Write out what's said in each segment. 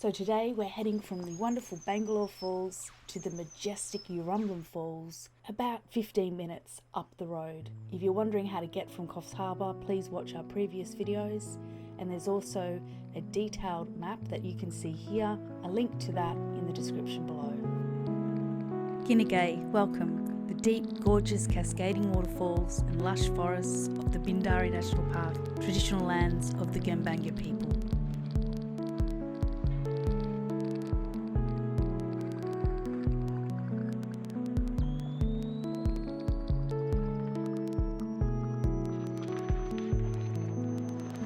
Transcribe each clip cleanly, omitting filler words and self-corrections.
So today we're heading from the wonderful Bangalore Falls to the majestic Urumbilum Falls, about 15 minutes up the road. If you're wondering how to get from Coffs Harbour, please watch our previous videos, and there's also a detailed map that you can see here, a link to that in the description below. Ginnegay, welcome. The deep, gorgeous cascading waterfalls and lush forests of the Bindarri National Park, traditional lands of the Gambanga people.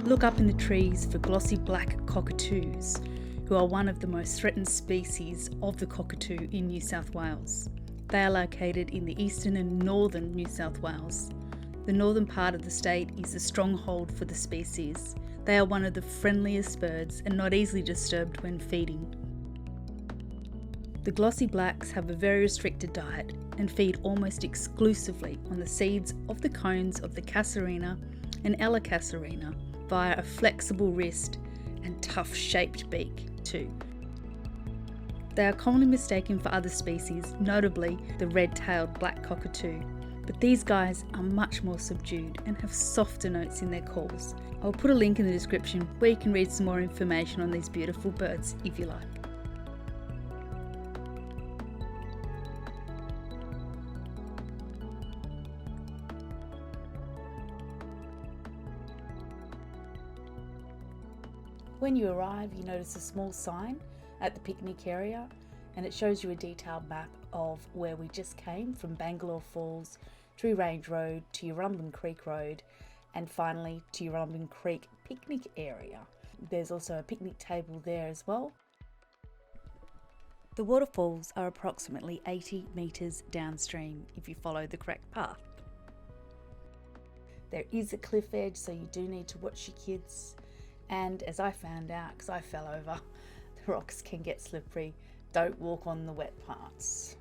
Look up in the trees for glossy black cockatoos, who are one of the most threatened species of the cockatoo in New South Wales. They are located in the eastern and northern New South Wales. The northern part of the state is a stronghold for the species. They are one of the friendliest birds and not easily disturbed when feeding. The glossy blacks have a very restricted diet and feed almost exclusively on the seeds of the cones of the Casuarina and Ella Casuarina, via a flexible wrist and tough-shaped beak too. They are commonly mistaken for other species, notably the red-tailed black cockatoo, but these guys are much more subdued and have softer notes in their calls. I'll put a link in the description where you can read some more information on these beautiful birds if you like. When you arrive, you notice a small sign at the picnic area, and it shows you a detailed map of where we just came from Bangalore Falls, Tree Range Road to Urumbilum Creek Road, and finally to Urumbilum Creek picnic area. There's also a picnic table there as well. The waterfalls are approximately 80 metres downstream if you follow the correct path. There is a cliff edge, so you do need to watch your kids. And as I found out, because I fell over, the rocks can get slippery. Don't walk on the wet parts.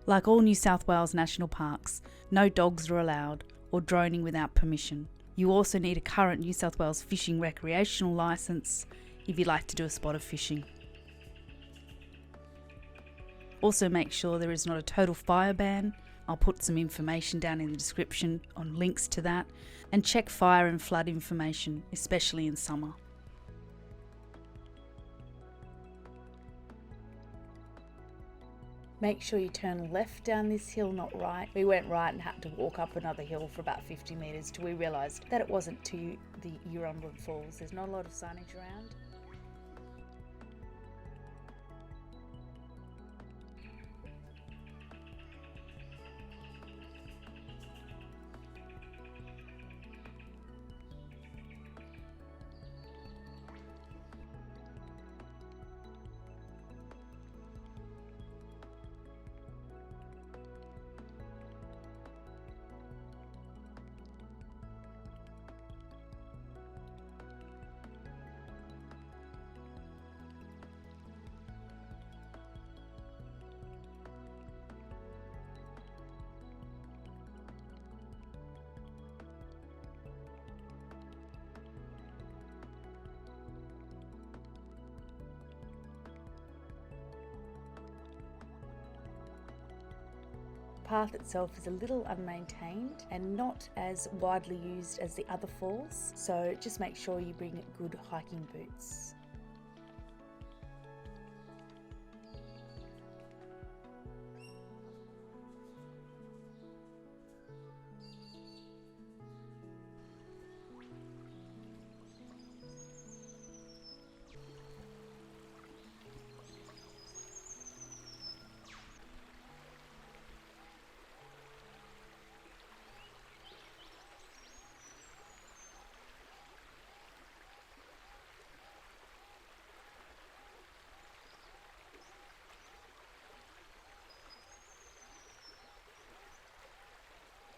Like all New South Wales national parks, no dogs are allowed or droning without permission. You also need a current New South Wales fishing recreational licence if you'd like to do a spot of fishing. Also make sure there is not a total fire ban. I'll put some information down in the description on links to that, and check fire and flood information, especially in summer. Make sure you turn left down this hill, not right. We went right and had to walk up another hill for about 50 metres till we realised that it wasn't to the Urumbilum Falls. There's not a lot of signage around. The path itself is a little unmaintained and not as widely used as the other falls, so just make sure you bring good hiking boots.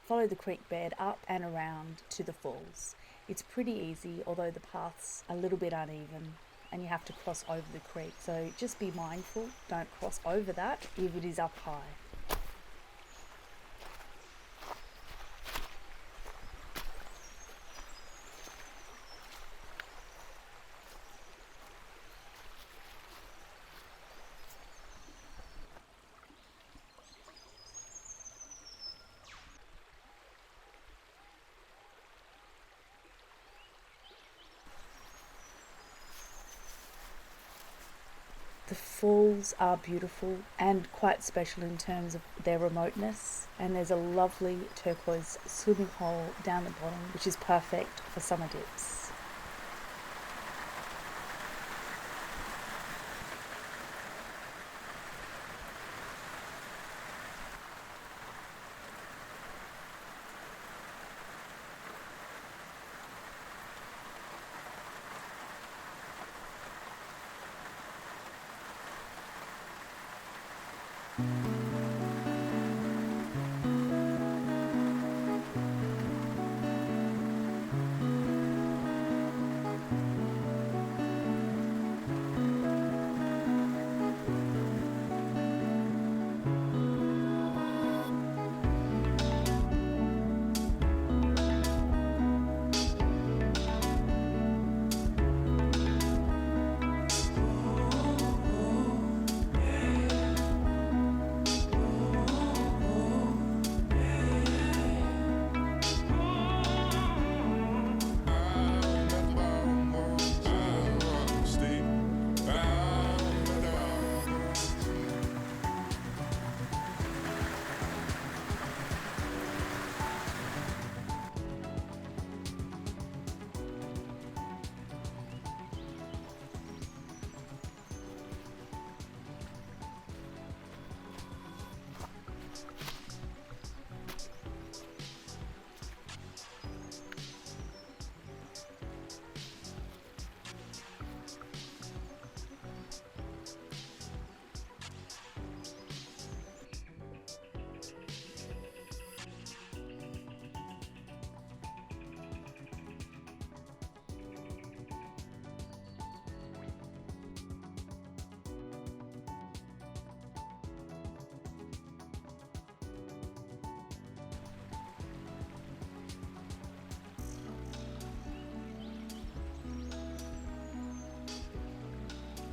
Follow the creek bed up and around to the falls. It's pretty easy, although the path's a little bit uneven, and you have to cross over the creek. So just be mindful, don't cross over that if it is up high. The falls are beautiful and quite special in terms of their remoteness, and there's a lovely turquoise swimming hole down the bottom which is perfect for summer dips.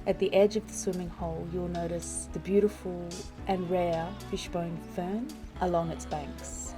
At the edge of the swimming hole, you'll notice the beautiful and rare fishbone fern along its banks.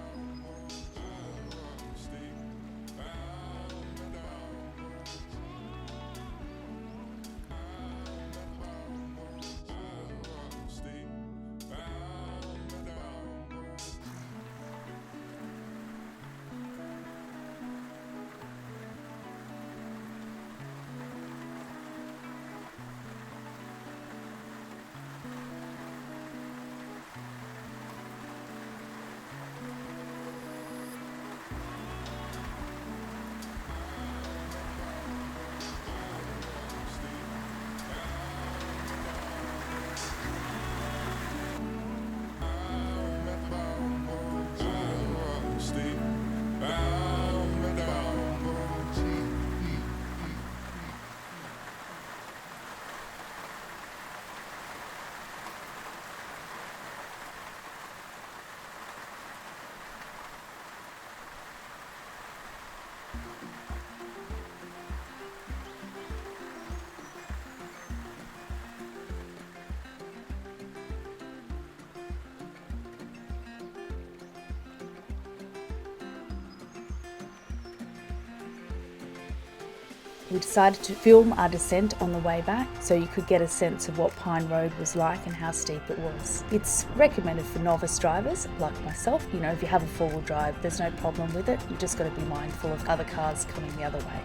We decided to film our descent on the way back so you could get a sense of what Pine Road was like and how steep it was. It's recommended for novice drivers like myself. You know, if you have a four-wheel drive, there's no problem with it. You've just got to be mindful of other cars coming the other way.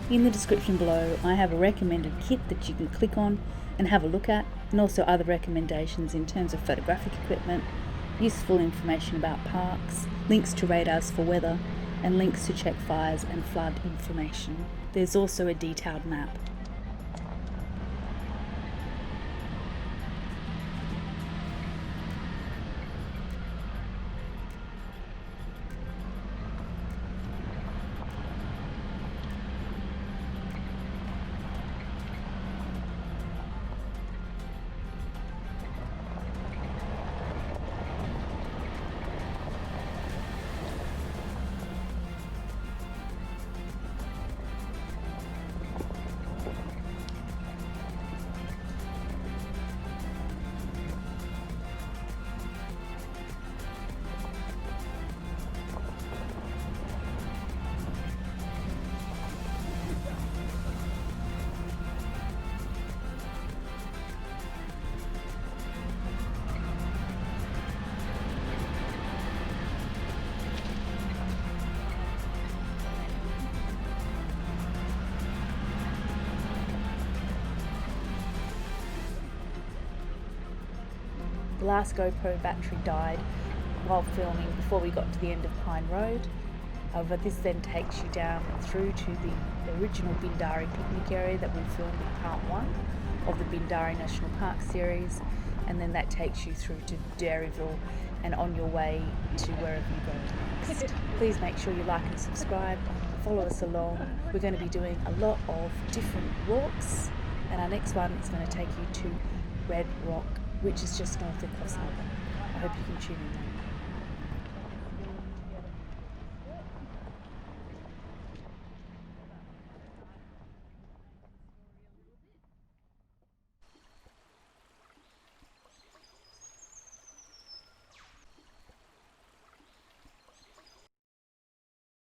In the description below, I have a recommended kit that you can click on and have a look at, and also other recommendations in terms of photographic equipment, useful information about parks, links to radars for weather, and links to check fires and flood information. There's also a detailed map. The last GoPro battery died while filming before we got to the end of Pine Road. However, this then takes you down through to the original Bindarri picnic area that we filmed in part 1 of the Bindarri National Park series, and then that takes you through to Dairyville and on your way to wherever you go next. Please make sure you like and subscribe, follow us along. We're going to be doing a lot of different walks, and our next one is going to take you to Red Rock, which is just north of Glossy. I hope you can tune in then.